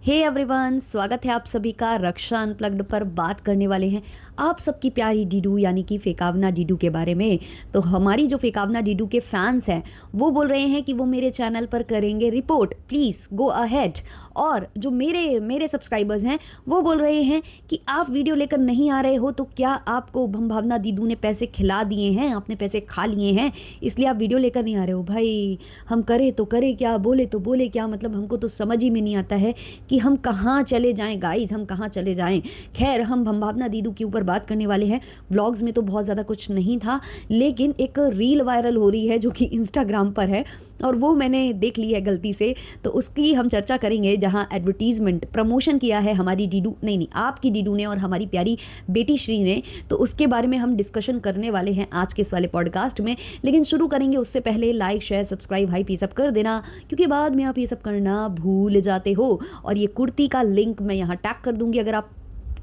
Hey everyone, स्वागत है आप सभी का रक्षा अनप्लग्ड पर। बात करने वाले हैं आप सबकी प्यारी डीडू यानी कि फेकावना डीडू के बारे में। तो हमारी जो फेकावना डीडू के फैंस हैं वो बोल रहे हैं कि वो मेरे चैनल पर करेंगे रिपोर्ट, प्लीज़ गो अहेड। और जो मेरे मेरे सब्सक्राइबर्स हैं वो बोल रहे हैं कि आप वीडियो लेकर नहीं आ रहे हो तो क्या आपको भावना डीडू ने पैसे खिला दिए हैं, आपने पैसे खा लिए हैं इसलिए आप वीडियो लेकर नहीं आ रहे हो। भाई हम करें तो करें क्या, बोले तो बोले क्या, मतलब हमको तो समझ ही में नहीं आता है कि हम कहाँ चले जाएं गाइस, हम कहाँ चले जाएं। खैर, हम भावना डीडू के ऊपर बात करने वाले हैं। व्लॉग्स में तो बहुत ज़्यादा कुछ नहीं था, लेकिन एक रील वायरल हो रही है जो कि इंस्टाग्राम पर है और वो मैंने देख ली है गलती से, तो उसकी हम चर्चा करेंगे। जहाँ एडवर्टीजमेंट प्रमोशन किया है हमारी डीडू, नहीं आपकी डीडू ने और हमारी प्यारी बेटी श्री ने, तो उसके बारे में हम डिस्कशन करने वाले हैं आज के इस वाले पॉडकास्ट में। लेकिन शुरू करेंगे उससे पहले लाइक शेयर सब्सक्राइब हाइप ये सब कर देना, क्योंकि बाद में आप ये सब करना भूल जाते हो। और ये कुर्ती का लिंक मैं यहाँ टैग कर दूंगी अगर आप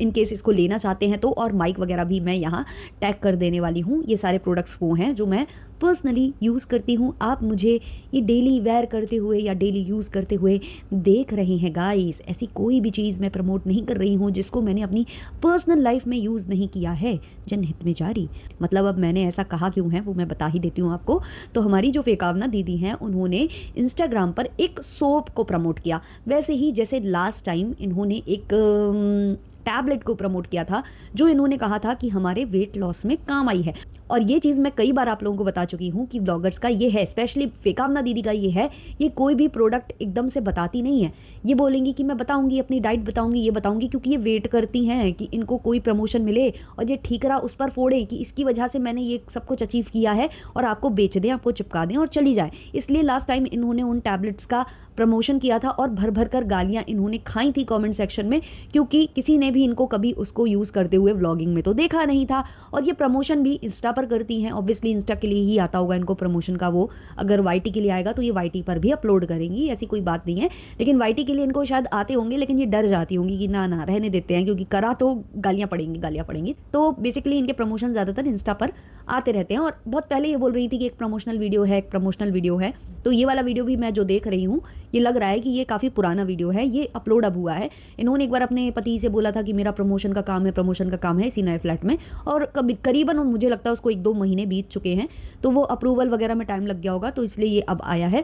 इन केस इसको लेना चाहते हैं तो, और माइक वगैरह भी मैं यहाँ टैग कर देने वाली हूँ। ये सारे प्रोडक्ट्स वो हैं जो मैं पर्सनली यूज़ करती हूँ। आप मुझे ये डेली वेयर करते हुए या डेली यूज़ करते हुए देख रहे हैं गाइस। ऐसी कोई भी चीज़ मैं प्रमोट नहीं कर रही हूँ जिसको मैंने अपनी पर्सनल लाइफ में यूज़ नहीं किया है। जनहित में जारी, मतलब अब मैंने ऐसा कहा क्यों है वो मैं बता ही देती हूँ आपको। तो हमारी जो फेकावना दीदी हैं उन्होंने इंस्टाग्राम पर एक सोप को प्रमोट किया, वैसे ही जैसे लास्ट टाइम इन्होंने एक टैबलेट को प्रमोट किया था जो इन्होंने कहा था कि हमारे वेट लॉस में काम आई है। और ये चीज़ मैं कई बार आप लोगों को बता चुकी हूँ कि ब्लॉगर्स का ये है, स्पेशली फेकावना दीदी का ये है, ये कोई भी प्रोडक्ट एकदम से बताती नहीं है। ये बोलेंगी कि मैं बताऊंगी, अपनी डाइट बताऊंगी, ये बताऊंगी, क्योंकि ये वेट करती हैं कि इनको कोई प्रमोशन मिले और ये ठीकरा उस पर फोड़े कि इसकी वजह से मैंने ये सब कुछ अचीव किया है और आपको बेच दें, आपको चिपका दें और चली जाए। इसलिए लास्ट टाइम इन्होंने उन टैबलेट्स का प्रमोशन किया था और भर भर कर गालियाँ इन्होंने खाई थी कमेंट सेक्शन में, क्योंकि किसी ने भी इनको कभी उसको यूज़ करते हुए व्लॉगिंग में तो देखा नहीं था। और ये प्रमोशन भी इंस्टा पर करती हैं, ऑब्वियसली इंस्टा के लिए ही आता होगा इनको प्रमोशन का। वो अगर वाईटी के लिए आएगा तो ये वाईटी पर भी अपलोड करेंगी, ऐसी कोई बात नहीं है। लेकिन वाईटी के लिए इनको शायद आते होंगे, लेकिन ये डर जाती होंगी कि ना ना रहने देते हैं, क्योंकि करा तो गालियाँ पड़ेंगी। तो बेसिकली इनके प्रमोशन ज़्यादातर इंस्टा पर आते रहते हैं। और बहुत पहले ये बोल रही थी कि एक प्रमोशनल वीडियो है। तो ये वाला वीडियो भी मैं जो देख रही हूँ ये लग रहा है कि ये काफ़ी पुराना वीडियो है, ये अपलोड अब हुआ है। इन्होंने एक बार अपने पति से बोला था कि मेरा प्रमोशन का काम है इसी नए फ्लैट में, और कभी करीबन मुझे लगता है उसको 1-2 महीने बीत चुके हैं, तो वो अप्रूवल वगैरह में टाइम लग गया होगा, तो इसलिए ये अब आया है।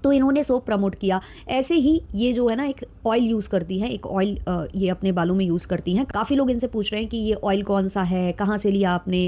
तो इन्होंने सोप प्रमोट किया। ऐसे ही ये जो है ना एक ऑयल यूज़ करती हैं, एक ऑयल ये अपने बालों में यूज़ करती हैं। काफ़ी लोग इनसे पूछ रहे हैं कि ये ऑयल कौन सा है, कहाँ से लिया आपने,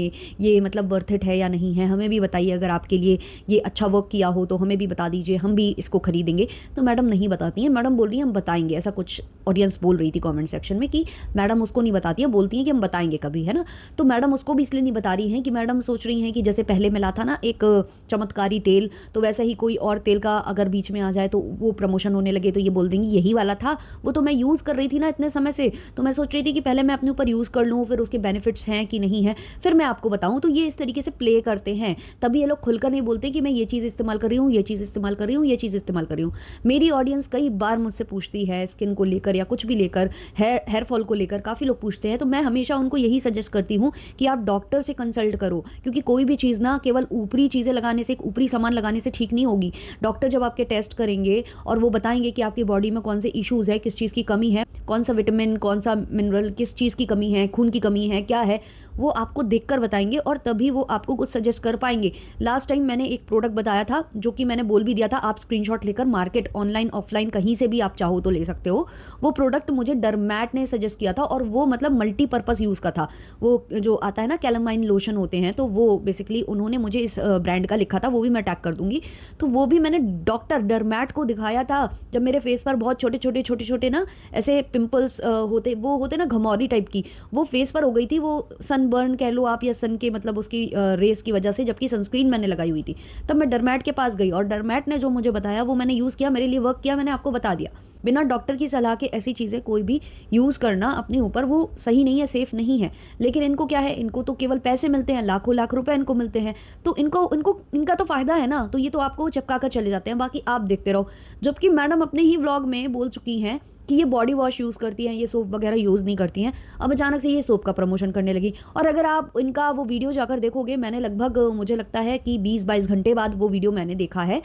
ये मतलब वर्थ इट है या नहीं है, हमें भी बताइए। अगर आपके लिए ये अच्छा वर्क किया हो तो हमें भी बता दीजिए, हम भी इसको खरीदेंगे। तो मैडम नहीं बताती हैं, मैडम बोल रही हैं हम बताएंगे। ऐसा कुछ ऑडियंस बोल रही थी कॉमेंट सेक्शन में कि मैडम उसको नहीं बताती हैं, बोलती हैं कि हम बताएंगे कभी, है ना। तो मैडम उसको भी इसलिए नहीं बता रही हैं कि मैडम सोच रही हैं कि जैसे पहले मिला था ना एक चमत्कारी तेल, तो वैसे ही कोई और तेल का अगर बीच में आ जाए तो वो प्रमोशन होने लगे तो ये बोल देंगी यही वाला था, वो तो मैं यूज़ कर रही थी ना इतने समय से, तो मैं सोच रही थी कि पहले मैं अपने ऊपर यूज़ कर लूँ, फिर उसके बेनिफिट्स हैं कि नहीं है फिर मैं आपको बताऊँ। तो ये इस तरीके से प्ले करते हैं, तभी ये लोग खुलकर नहीं बोलते कि मैं ये चीज़ इस्तेमाल कर रही हूँ, ये चीज़ इस्तेमाल कर रही हूँ, ये चीज़ इस्तेमाल कर रही हूँ। मेरी ऑडियंस कई बार मुझसे पूछती है स्किन को लेकर या कुछ भी लेकर, हेयर फॉल को लेकर काफ़ी लोग पूछते हैं, तो मैं हमेशा उनको यही सजेस्ट करती हूँ कि आप डॉक्टर से कंसल्ट करो, क्योंकि कोई भी चीज़ ना केवल ऊपरी चीज़ें लगाने से, एक ऊपरी सामान लगाने से ठीक नहीं होगी। डॉक्टर जब आपके टेस्ट करेंगे और वो बताएंगे कि आपकी बॉडी में कौन से इश्यूज़ है, किस चीज़ की कमी है, कौन सा विटामिन, कौन सा मिनरल, किस चीज़ की कमी है, खून की कमी है, क्या है, वो आपको देखकर बताएंगे और तभी वो आपको कुछ सजेस्ट कर पाएंगे। लास्ट टाइम मैंने एक प्रोडक्ट बताया था जो कि मैंने बोल भी दिया था, आप स्क्रीनशॉट लेकर मार्केट ऑनलाइन ऑफलाइन कहीं से भी आप चाहो तो ले सकते हो। वो प्रोडक्ट मुझे डरमैट ने सजेस्ट किया था और वो मतलब मल्टीपर्पज़ यूज़ का था। वो जो आता है ना कैलामाइन लोशन होते हैं, तो वो बेसिकली उन्होंने मुझे इस ब्रांड का लिखा था, वो भी मैं टैग कर दूंगी। तो वो भी मैंने डॉक्टर डरमैट को दिखाया था जब मेरे फेस पर बहुत छोटे छोटे ना ऐसे पिंपल्स होते ना घमौरी टाइप की, वो फेस पर हो गई थी। वो सनबर्न कह लो आप, या सन के मतलब उसकी रेस की वजह से, जबकि सनस्क्रीन मैंने लगाई हुई थी। तब मैं डरमैट के पास गई और डरमैट ने जो मुझे बताया वो मैंने यूज़ किया, मेरे लिए वर्क किया, मैंने आपको बता दिया। बिना डॉक्टर की सलाह के ऐसी चीज़ें कोई भी यूज़ करना अपने ऊपर वो सही नहीं है, सेफ़ नहीं है। लेकिन इनको क्या है, इनको तो केवल पैसे मिलते हैं, लाखों लाख रुपए इनको मिलते हैं, तो इनका तो फ़ायदा है ना, तो ये तो आपको चिपका कर चले जाते हैं, बाकी आप देखते रहो। जबकि मैडम अपने ही व्लॉग में बोल चुकी हैं कि ये बॉडी वॉश यूज़ करती हैं, ये सोप वगैरह यूज़ नहीं करती हैं। अब अचानक से ये सोप का प्रमोशन करने लगी। और अगर आप इनका वो वीडियो जाकर देखोगे, मैंने लगभग मुझे लगता है कि 20-22 घंटे बाद वो वीडियो मैंने देखा है,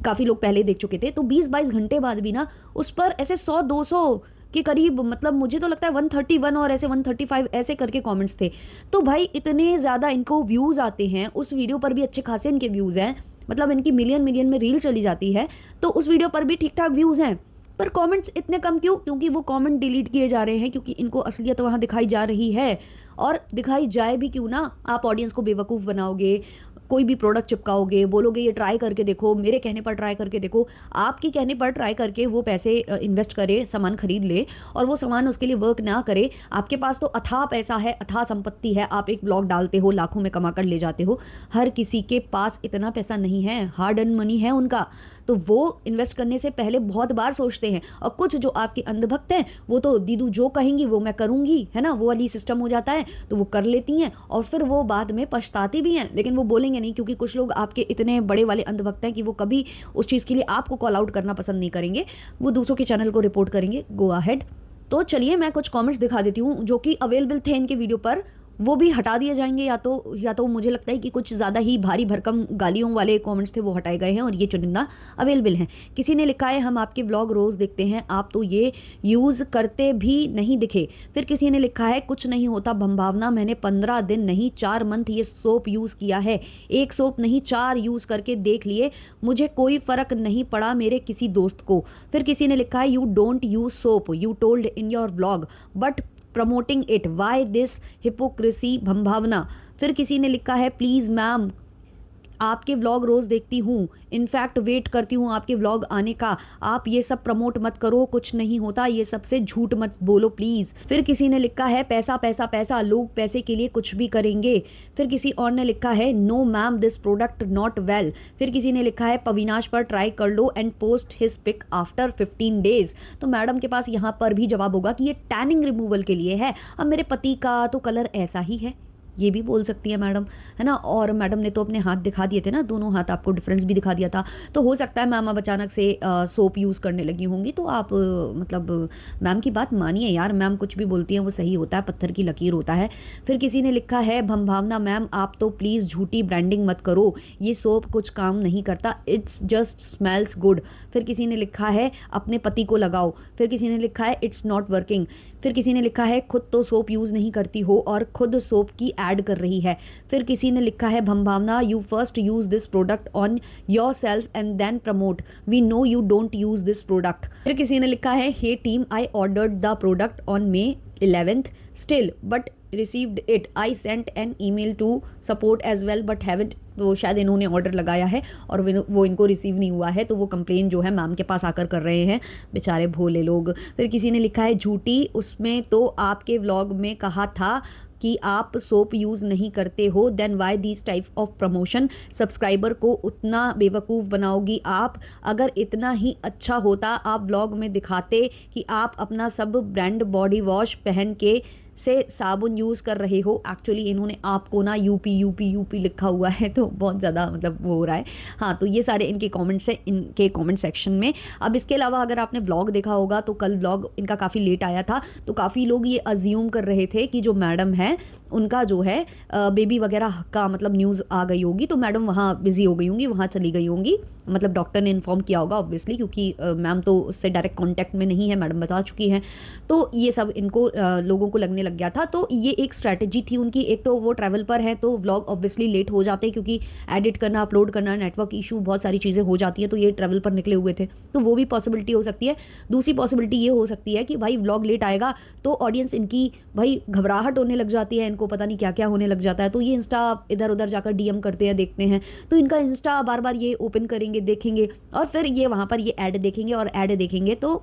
काफ़ी लोग पहले देख चुके थे, तो 20-22 घंटे बाद भी ना उस पर ऐसे 100-200 के करीब, मतलब मुझे तो लगता है 131 और ऐसे 135 ऐसे करके कमेंट्स थे। तो भाई इतने ज़्यादा इनको व्यूज़ आते हैं, उस वीडियो पर भी अच्छे खासे इनके व्यूज़ हैं, मतलब इनकी मिलियन मिलियन में रील चली जाती है, तो उस वीडियो पर भी ठीक ठाक व्यूज़ हैं। पर कमेंट्स इतने कम क्यों? क्योंकि वो कमेंट डिलीट किए जा रहे हैं, क्योंकि इनको असलियत वहाँ दिखाई जा रही है। और दिखाई जाए भी क्यों ना, आप ऑडियंस को बेवकूफ़ बनाओगे, कोई भी प्रोडक्ट चिपकाओगे, बोलोगे ये ट्राई करके देखो, मेरे कहने पर ट्राई करके देखो, आपके कहने पर ट्राई करके वो पैसे इन्वेस्ट करे, सामान खरीद ले और वो सामान उसके लिए वर्क ना करे। आपके पास तो अथाह पैसा है, अथाह संपत्ति है, आप एक ब्लॉग डालते हो, लाखों में कमा कर ले जाते हो। हर किसी के पास इतना पैसा नहीं है, हार्ड अर्न मनी है उनका, तो वो इन्वेस्ट करने से पहले बहुत बार सोचते हैं। और कुछ जो आपके अंधभक्त हैं, वो तो दीदू जो कहेंगी वो मैं करूँगी, है ना, वो वाली सिस्टम हो जाता है, तो वो कर लेती हैं और फिर वो बाद में पछताती भी हैं, लेकिन वो बोलेंगे नहीं, क्योंकि कुछ लोग आपके इतने बड़े वाले अंधभक्त हैं कि वो कभी उस चीज़ के लिए आपको कॉल आउट करना पसंद नहीं करेंगे, वो दूसरों के चैनल को रिपोर्ट करेंगे। Go ahead. तो चलिए मैं कुछ कमेंट्स दिखा देती हूँ जो कि अवेलेबल थे इनके वीडियो पर, वो भी हटा दिए जाएंगे, या तो मुझे लगता है कि कुछ ज़्यादा ही भारी भरकम गालियों वाले कमेंट्स थे वो हटाए गए हैं और ये चुनिंदा अवेलेबल हैं। किसी ने लिखा है हम आपके व्लॉग रोज़ देखते हैं, आप तो ये यूज़ करते भी नहीं दिखे। फिर किसी ने लिखा है कुछ नहीं होता भंभावना, मैंने 15 दिन नहीं 4 मंथ ये सोप यूज़ किया है, एक सोप नहीं 4 यूज़ करके देख लिए, मुझे कोई फ़र्क नहीं पड़ा मेरे किसी दोस्त को। फिर किसी ने लिखा है you don't use soap, you told in your vlog but promoting it, why this hypocrisy भंभावना। फिर किसी ने लिखा है प्लीज़ मैम आपके व्लॉग रोज़ देखती हूँ, इनफैक्ट वेट करती हूँ आपके व्लॉग आने का, आप ये सब प्रमोट मत करो, कुछ नहीं होता, ये सबसे झूठ मत बोलो प्लीज़। फिर किसी ने लिखा है पैसा पैसा पैसा, लोग पैसे के लिए कुछ भी करेंगे। फिर किसी और ने लिखा है no ma'am this product not well. फिर किसी ने लिखा है पविनाश पर ट्राई कर लो and post his pic after 15 days. तो मैडम के पास यहाँ पर भी जवाब होगा कि ये टैनिंग रिमूवल के लिए है, अब मेरे पति का तो कलर ऐसा ही है, ये भी बोल सकती है मैडम, है ना। और मैडम ने तो अपने हाथ दिखा दिए थे ना, दोनों हाथ आपको डिफरेंस भी दिखा दिया था, तो हो सकता है मैम अब अचानक से सोप यूज़ करने लगी होंगी, तो आप मतलब मैम की बात मानिए यार, मैम कुछ भी बोलती हैं वो सही होता है, पत्थर की लकीर होता है। फिर किसी ने लिखा है भंभावना मैम आप तो प्लीज़ झूठी ब्रांडिंग मत करो, ये सोप कुछ काम नहीं करता, इट्स जस्ट स्मेल्स गुड। फिर किसी ने लिखा है अपने पति को लगाओ। फिर किसी ने लिखा है इट्स नॉट वर्किंग। फिर किसी ने लिखा है खुद तो सोप यूज़ नहीं करती हो और खुद सोप की ऐड कर रही है। फिर किसी ने लिखा है भंभावना you first use this product on your self and then promote, we know you don't use this product. फिर किसी ने लिखा है hey team I ordered the product on May 11th still but received it, I sent an email to support as well but haven't. तो शायद इन्होंने order लगाया है और वो इनको रिसीव नहीं हुआ है, तो वो कंप्लेन जो है मैम के पास आकर कर रहे हैं, बेचारे भोले लोग। फिर किसी ने लिखा है झूठी, उसमें तो आपके व्लॉग में कहा था कि आप सोप यूज़ नहीं करते हो, then why this type of promotion, subscriber को उतना बेवकूफ़ बनाओगी आप। अगर इतना ही अच्छा होता आप व्लॉग में दिखाते कि आप अपना सब ब्रांड बॉडी वॉश पहन के से साबुन यूज़ कर रहे हो। एक्चुअली इन्होंने आपको ना यूपी यूपी यूपी लिखा हुआ है, तो बहुत ज़्यादा मतलब वो हो रहा है। हाँ, तो ये सारे इनके कमेंट्स हैं इनके कमेंट सेक्शन में। अब इसके अलावा अगर आपने ब्लॉग देखा होगा तो कल ब्लॉग इनका काफ़ी लेट आया था, तो काफ़ी लोग ये अज्यूम कर रहे थे कि जो मैडम है उनका जो है बेबी वगैरह का मतलब न्यूज़ आ गई होगी, तो मैडम वहाँ बिज़ी हो गई होंगी, वहाँ चली गई होंगी, मतलब डॉक्टर ने इन्फॉर्म किया होगा ऑब्वियसली, क्योंकि मैम तो उससे डायरेक्ट कांटेक्ट में नहीं है, मैडम बता चुकी हैं। तो ये सब इनको लोगों को लगने लग गया था, तो ये एक स्ट्रैटेजी थी उनकी। एक तो वो ट्रैवल पर है तो व्लॉग ऑब्वियसली लेट हो जाते हैं, क्योंकि एडिट करना, अपलोड करना, नेटवर्क इशू, बहुत सारी चीज़ें हो जाती हैं, तो ये ट्रैवल पर निकले हुए थे, तो वो भी पॉसिबिलिटी हो सकती है। दूसरी पॉसिबिलिटी ये हो सकती है कि भाई व्लॉग लेट आएगा तो ऑडियंस इनकी भाई घबराहट होने लग जाती है, इनको पता नहीं क्या क्या होने लग जाता है, तो ये इंस्टा इधर उधर जाकर डीएम करते हैं, देखते हैं, तो इनका इंस्टा बार बार ये ओपन करेंगे, देखेंगे और फिर ये वहाँ पर ये ऐड देखेंगे, और ऐड देखेंगे तो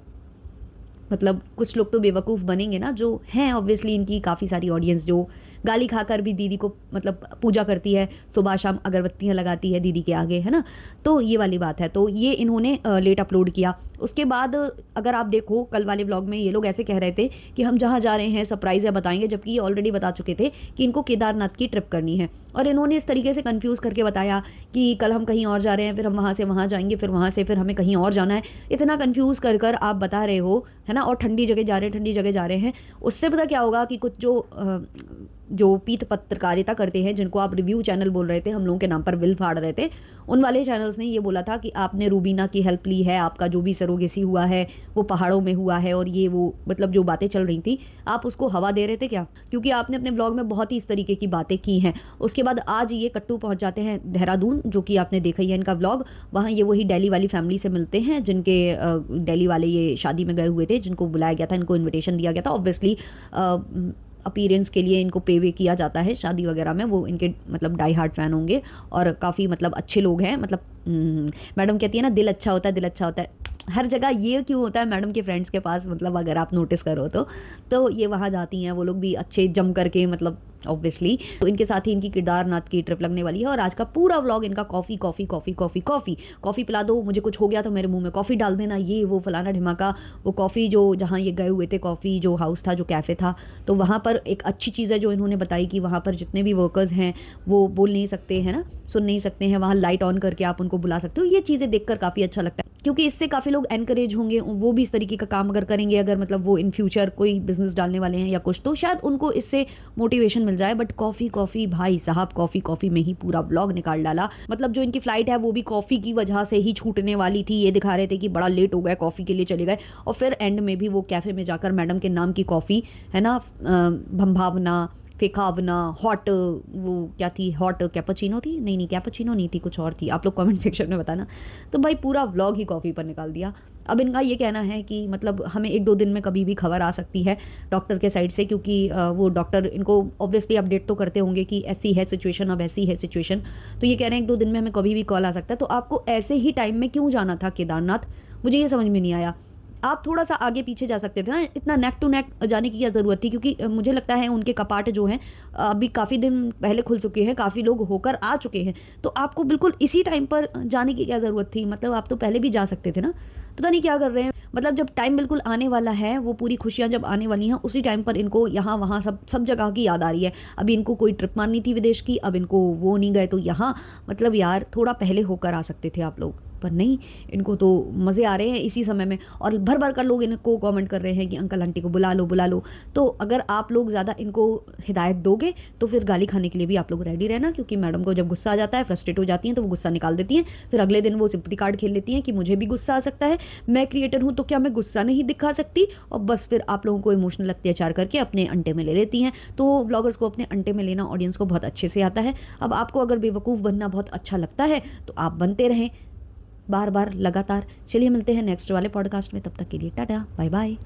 मतलब कुछ लोग तो बेवकूफ़ बनेंगे ना, जो हैं ऑब्वियसली इनकी काफ़ी सारी ऑडियंस जो गाली खाकर भी दीदी को मतलब पूजा करती है, सुबह शाम अगरबत्तियाँ लगाती है दीदी के आगे, है ना। तो ये वाली बात है, तो ये इन्होंने लेट अपलोड किया। उसके बाद अगर आप देखो कल वाले व्लॉग में ये लोग ऐसे कह रहे थे कि हम जहाँ जा रहे हैं सरप्राइज़ है बताएंगे, जबकि ये ऑलरेडी बता चुके थे कि इनको केदारनाथ की ट्रिप करनी है, और इन्होंने इस तरीके से कंफ्यूज करके बताया कि कल हम कहीं और जा रहे हैं, फिर हम वहाँ से वहाँ जाएंगे, फिर वहाँ से फिर हमें कहीं और जाना है। इतना कंफ्यूज कर कर आप बता रहे हो, है ना, और ठंडी जगह जा रहे हैं, ठंडी जगह जा रहे हैं। उससे पता क्या होगा कि कुछ जो जो पीठ पत्रकारिता करते हैं, जिनको आप रिव्यू चैनल बोल रहे थे, हम लोगों के नाम पर बिल फाड़ रहे थे, उन वाले चैनल्स ने ये बोला था कि आपने रूबीना की हेल्प ली है, आपका जो भी सरोगेसी हुआ है वो पहाड़ों में हुआ है, और ये वो मतलब जो बातें चल रही थी, आप उसको हवा दे रहे थे क्या? क्योंकि आपने अपने ब्लॉग में बहुत ही इस तरीके की बातें की हैं। उसके बाद आज ये कट्टू पहुंच जाते हैं देहरादून, जो कि आपने देखा ही है इनका व्लॉग। वहाँ ये वही दिल्ली वाली फैमिली से मिलते हैं, जिनके दिल्ली वाले ये शादी में गए हुए थे, जिनको बुलाया गया था, इनको इन्विटेशन दिया गया था। ऑब्वियसली अपीयरेंस के लिए इनको पे वे किया जाता है शादी वगैरह में, वो इनके मतलब डाई हार्ट फैन होंगे और काफ़ी मतलब अच्छे लोग हैं। मतलब मैडम कहती है ना, दिल अच्छा होता है, दिल अच्छा होता है। हर जगह ये क्यों होता है मैडम के फ्रेंड्स के पास, मतलब अगर आप नोटिस करो तो ये वहाँ जाती हैं, वो लोग भी अच्छे जम करके, मतलब ऑब्वियसली। तो इनके साथ ही इनकी केदारनाथ की ट्रिप लगने वाली है, और आज का पूरा व्लॉग इनका coffee coffee coffee coffee coffee coffee पिला दो, मुझे कुछ हो गया तो मेरे मुंह में कॉफ़ी डाल देना, ये वो फलाना ढिमाका। वो कॉफ़ी जो जहाँ ये गए हुए थे, कॉफ़ी जो हाउस था, जो कैफ़े था, तो वहाँ पर एक अच्छी चीज़ है जो इन्होंने बताई कि वहाँ पर जितने भी वर्कर्स हैं वो बोल नहीं सकते हैं ना, सुन नहीं सकते हैं, वहाँ लाइट ऑन करके आप उनको बुला सकते हो। ये चीज़ें देखकर काफ़ी अच्छा लगता है, क्योंकि इससे काफ़ी लोग एनकरेज होंगे, वो भी इस तरीके का काम अगर करेंगे, अगर मतलब वो इन फ्यूचर कोई बिजनेस डालने वाले हैं या कुछ, तो शायद उनको इससे मोटिवेशन मिल जाए। बट कॉफ़ी कॉफ़ी भाई साहब, कॉफ़ी कॉफ़ी में ही पूरा ब्लॉग निकाल डाला। मतलब जो इनकी फ्लाइट है वो भी कॉफ़ी की वजह से ही छूटने वाली थी, ये दिखा रहे थे कि बड़ा लेट हो गया, कॉफ़ी के लिए चले गए, और फिर एंड में भी वो कैफ़े में जाकर मैडम के नाम की कॉफ़ी है ना, भंभावना, फेखावना, हॉट, वो क्या थी, हॉट कैपुचिनो थी, नहीं नहीं कैपुचिनो नहीं थी, कुछ और थी, आप लोग कमेंट सेक्शन में बताना। तो भाई पूरा व्लॉग ही कॉफ़ी पर निकाल दिया। अब इनका ये कहना है कि मतलब हमें 1-2 दिन में कभी भी खबर आ सकती है डॉक्टर के साइड से, क्योंकि वो डॉक्टर इनको ऑब्वियसली अपडेट तो करते होंगे कि ऐसी है सिचुएशन, अब ऐसी है सिचुएशन। तो ये कह रहे हैं 1-2 दिन में हमें कभी भी कॉल आ सकता है। तो आपको ऐसे ही टाइम में क्यों जाना था केदारनाथ, मुझे ये समझ में नहीं आया। आप थोड़ा-सा आगे पीछे जा सकते थे ना, इतना नेक टू नेक जाने की क्या ज़रूरत थी? क्योंकि मुझे लगता है उनके कपाट जो हैं अभी काफ़ी दिन पहले खुल चुके हैं, काफ़ी लोग होकर आ चुके हैं। तो आपको बिल्कुल इसी टाइम पर जाने की क्या ज़रूरत थी? मतलब आप तो पहले भी जा सकते थे ना। पता नहीं क्या कर रहे हैं। मतलब जब टाइम बिल्कुल आने वाला है, वो पूरी खुशियाँ जब आने वाली हैं, उसी टाइम पर इनको यहाँ-वहाँ सब सब जगह की याद आ रही है। अभी इनको कोई ट्रिप मारनी थी विदेश की, अब इनको वो नहीं गए तो यहाँ, मतलब यार थोड़ा पहले होकर आ सकते थे आप लोग। पर नहीं, इनको तो मज़े आ रहे हैं इसी समय में, और भर-भर कर लोग इनको कमेंट कर रहे हैं कि अंकल आंटी को बुला लो, बुला लो। तो अगर आप लोग ज़्यादा इनको हिदायत दोगे, तो फिर गाली खाने के लिए भी आप लोग रेडी रहना, क्योंकि मैडम को जब गुस्सा आ जाता है, फ्रस्ट्रेट हो जाती हैं, तो वो गुस्सा निकाल देती हैं। फिर अगले दिन वो सिंपैथी कार्ड खेल लेती हैं कि मुझे भी गुस्सा आ सकता है, मैं क्रिएटर हूँ, तो क्या मैं गुस्सा नहीं दिखा सकती? और बस फिर आप लोगों को इमोशनल अत्याचार करके अपने अंटे में ले लेती हैं। तो व्लॉगर्स को अपने अंटे में लेना ऑडियंस को बहुत अच्छे से आता है। अब आपको अगर बेवकूफ़ बनना बहुत अच्छा लगता है, तो आप बनते रहें, बार-बार लगातार। चलिए मिलते हैं नेक्स्ट वाले पॉडकास्ट में, तब तक के लिए टाटा, बाय बाय।